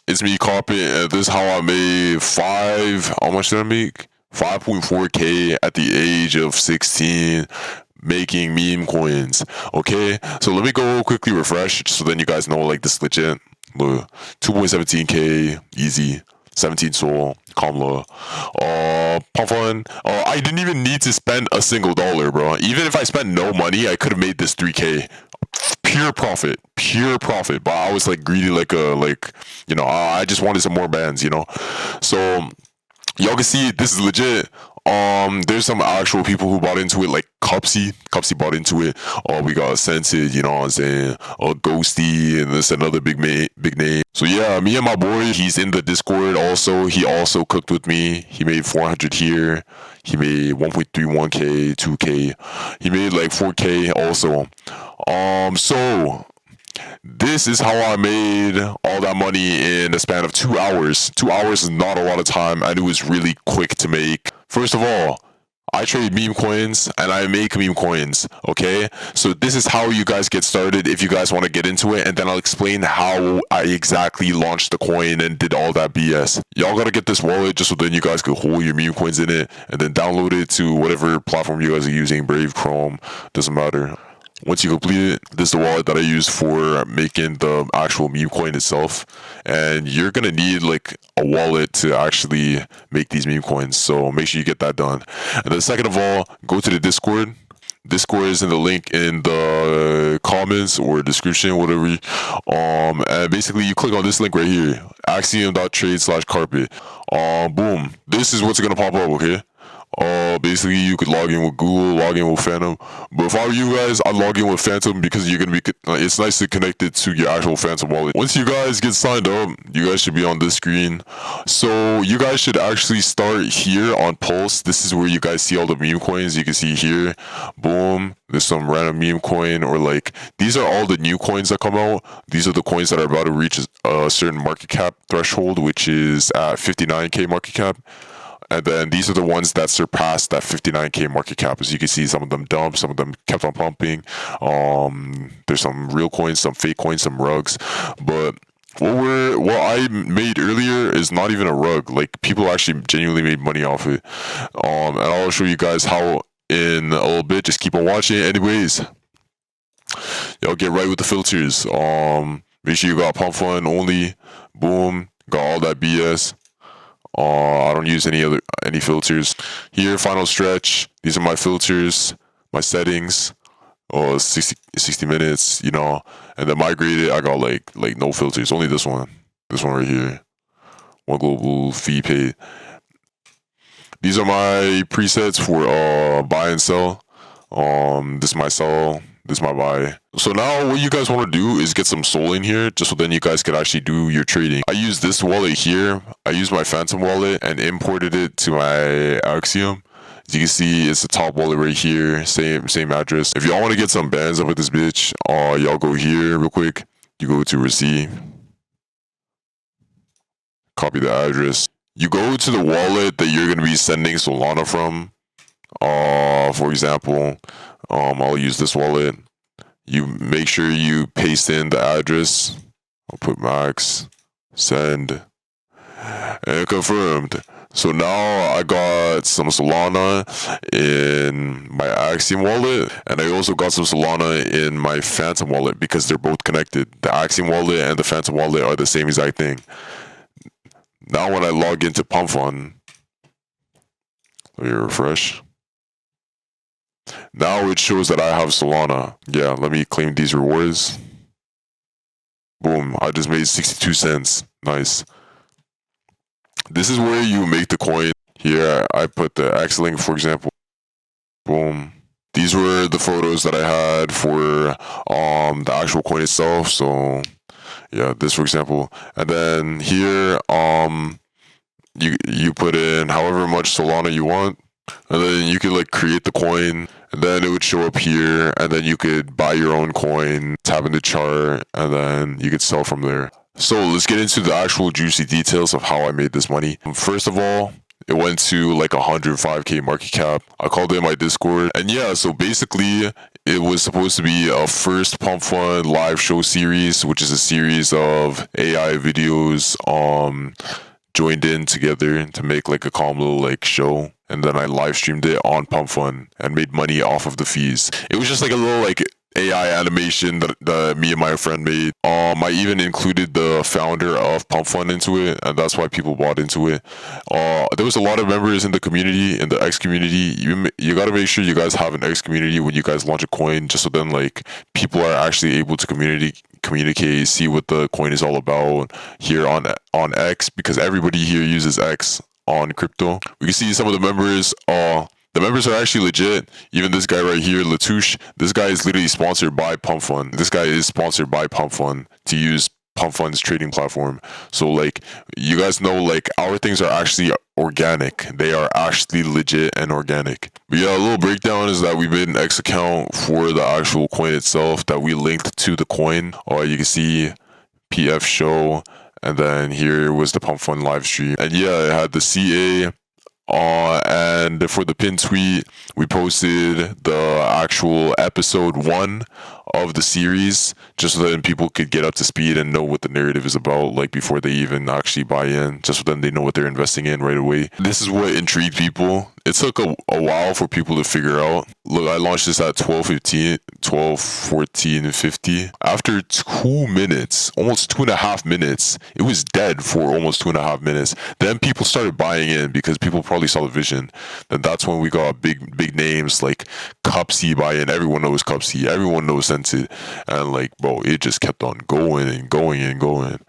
It's me copying, and this is how I made how much did I make? 5.4K at the age of 16 making meme coins. Okay, so let me go quickly refresh so then you guys know like this legit. Look, 2.17K easy, 17 soul, Kamla. Pumpfun. I didn't even need to spend a single dollar, bro. Even if I spent no money, I could have made this 3K. Pure profit, pure profit. But I was like greedy, I just wanted some more bands, So y'all can see this is legit. There's some actual people who bought into it, like Cupsy. Cupsy bought into it. We got Scented, you know what I'm saying? Ghosty, and this another big name. So yeah, me and my boy, he's in the Discord also. He also cooked with me. He made 400 here. He made 1.31K, 2K. He made like 4K also. So this is how I made all that money in the span of 2 hours. 2 hours is not a lot of time, and it was really quick to make. First of all, I trade meme coins and I make meme coins, okay? So this is how you guys get started if you guys want to get into it, and then I'll explain how I exactly launched the coin and did all that BS. Y'all gotta get this wallet just so then you guys could hold your meme coins in it and then download it to whatever platform you guys are using, Brave, Chrome, doesn't matter. Once you complete it, this is the wallet that I use for making the actual meme coin itself. And you're going to need like a wallet to actually make these meme coins. So make sure you get that done. And then second of all, go to the Discord. Discord is in the link in the comments or description, whatever. And basically you click on this link right here, axiom.trade/carpet. Boom. This is what's going to pop up, okay? Basically you could log in with Google, log in with Phantom. But if I were you guys, I'd log in with Phantom because you're gonna be. It's nice to connect it to your actual Phantom wallet. Once you guys get signed up, you guys should be on this screen. So you guys should actually start here on Pulse. This is where you guys see all the meme coins. You can see here, boom. There's some random meme coin, or like these are all the new coins that come out. These are the coins that are about to reach a certain market cap threshold, which is at 59K market cap. And then these are the ones that surpassed that 59K market cap. As you can see, some of them dumped, some of them kept on pumping. There's some real coins, some fake coins, some rugs. But what I made earlier is not even a rug. Like people actually genuinely made money off it. And I'll show you guys how in a little bit. Just keep on watching. Anyways, y'all get right with the filters. Make sure you got Pumpfun only. Boom, got all that BS. I don't use any filters. Here, final stretch. These are my filters, my settings. 60 minutes, and then migrated. I got like no filters. Only this one right here. One global fee paid. These are my presets for buy and sell. This is my sell. This is my buy. So now what you guys want to do is get some Sol in here, just so then you guys could actually do your trading. I use this wallet here. I use my Phantom wallet and imported it to my Axiom. As you can see, it's the top wallet right here. Same address. If y'all want to get some bands up with this bitch, y'all go here real quick. You go to receive. Copy the address. You go to the wallet that you're going to be sending Solana from. For example, I'll use this wallet. You make sure you paste in the address. I'll put max, send, and confirmed. So now I got some Solana in my Axiom wallet, and I also got some Solana in my Phantom wallet because they're both connected. The Axiom wallet and the Phantom wallet are the same exact thing. Now when I log into Pumpfun, let me refresh. Now it shows that I have Solana. Yeah, let me claim these rewards. Boom, I just made 62 cents. Nice. This is where you make the coin. Here, I put the X link, for example. Boom. These were the photos that I had for the actual coin itself. So, yeah, this, for example. And then here, you put in however much Solana you want. And then you could like create the coin, and then it would show up here, and then you could buy your own coin, tap in the chart, and then you could sell from there. So let's get into the actual juicy details of how I made this money. First of all, it went to like 105K market cap. I called it in my Discord, and yeah, so basically it was supposed to be a first Pumpfun live show series, which is a series of AI videos joined in together to make like a calm little like show. And then I live streamed it on Pumpfun and made money off of the fees. It was just like a little like AI animation that me and my friend made. I even included the founder of Pumpfun into it, and that's why people bought into it. There was a lot of members in the community, in the X community. You gotta make sure you guys have an X community when you guys launch a coin, just so then like people are actually able to communicate, see what the coin is all about here on X, because everybody here uses X on crypto. We can see some of the members. The members are actually legit. Even this guy right here, Latouche, this guy is literally sponsored by Pumpfun. This guy is sponsored by Pumpfun to use Pumpfun's trading platform. So like, you guys know, like, our things are actually organic. They are actually legit and organic. But yeah, a little breakdown is that we made an X account for the actual coin itself that we linked to the coin. You can see PF show, and then here was the Pumpfun live stream. And yeah, it had the CA. And for the pin tweet, we posted the actual episode 1 of the series, just so that people could get up to speed and know what the narrative is about, like before they even actually buy in, just so then they know what they're investing in right away. This is what intrigued people. It took a while for people to figure out. Look, I launched this at 12:14:50. After 2 minutes, almost 2.5 minutes, it was dead for almost 2.5 minutes. Then people started buying in because people probably saw the vision. Then that's when we got big names like Cupsy buy in. Everyone knows Cupsy. Everyone knows Scented. And like, bro, it just kept on going and going and going.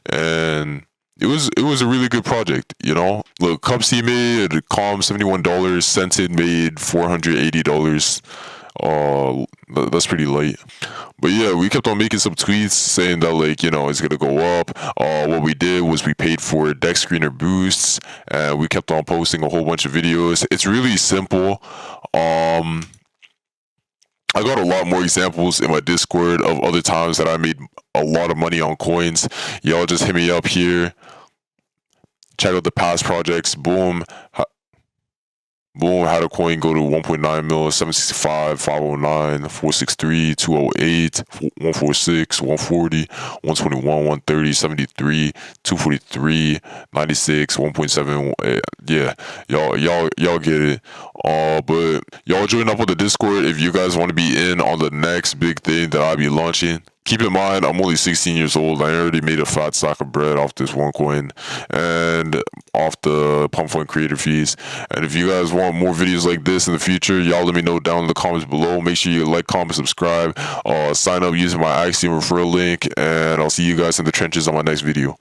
And it was a really good project, you know. Look, Cupsy made a calm $71. Scented made $480. That's pretty light. But yeah, we kept on making some tweets saying that, like, you know, it's gonna go up. What we did was we paid for deck screener boosts, and we kept on posting a whole bunch of videos. It's really simple. I got a lot more examples in my Discord of other times that I made a lot of money on coins. Y'all just hit me up here. Check out the past projects. Boom. Boom, had a coin go to 1.9 mil, 765, 509, 463, 208, 146, 140, 121, 130, 73, 243, 96, 1.7. Yeah, y'all get it. But y'all join up on the Discord if you guys want to be in on the next big thing that I'll be launching. Keep in mind, I'm only 16 years old. I already made a fat sack of bread off this one coin and off the Pumpfun creator fees. And if you guys want more videos like this in the future, y'all let me know down in the comments below. Make sure you like, comment, subscribe, sign up using my Axiom referral link, and I'll see you guys in the trenches on my next video.